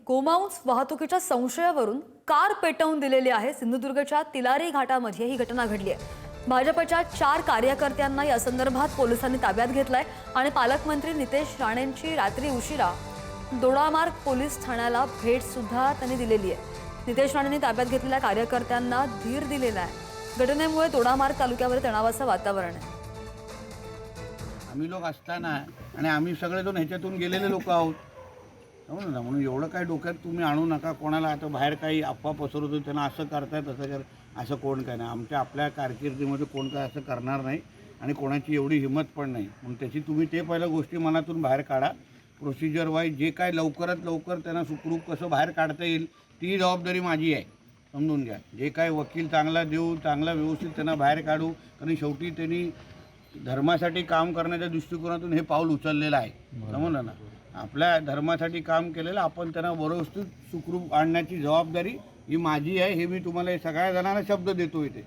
गोमांस वाहतुकीच्या संशयावरून कार पेटवून दिलेली आहे। सिंधुदुर्गच्या तिलारी घाटामध्ये ही घटना घडली आहे। भाजपच्या 4 कार्यकर्त्यांना या संदर्भात पोलिसांनी ताब्यात घेतलाय आणि पालकमंत्री नितेश राणेंची रात्री उशिरा दोडामार्ग पोलीस ठाण्याला भेट सुद्धा त्यांनी दिलेली आहे। नितेश राणेंनी ताब्यात घेतलेल्या कार्यकर्त्यांना धीर दिलेला आहे। घटनेमुळे दोडामार्ग तालुक्यावर तणावाचं वातावरण आहे। आम्ही लोक असताना आणि आम्ही सगळेजण ह्याच्यातून गेलेले लोक आहोत समजलं ना, म्हणून एवढं काही डोक्यात तुम्ही आणू नका। कोणाला आता बाहेर काही अफवा पसरवतो त्यांना असं करताय तसं कर, असं कोण काय नाही। आपल्या कारकिर्दीमध्ये कोण काय असं करणार नाही आणि कोणाची एवढी हिंमत पण नाही। म्हणून त्याची तुम्ही ते पहिल्या गोष्टी मनातून बाहेर काढा। प्रोसिजर वाईज जे काय लवकरात लवकर त्यांना सुखरूप कसं बाहेर काढता येईल ती जबाबदारी माझी आहे, समजून घ्या। जे काय वकील चांगला देऊ, चांगला व्यवस्थित त्यांना बाहेर काढू, कारण शेवटी त्यांनी धर्मासाठी काम करण्याच्या दृष्टिकोनातून हे पाऊल उचललेलं आहे, समजलं ना। आपल्या धर्मासाठी काम केलेलं आपण त्यांना व्यवस्थित सुखरूप आणण्याची जबाबदारी ही माझी आहे। हे मी तुम्हाला सगळ्या जणांना शब्द देतो इथे।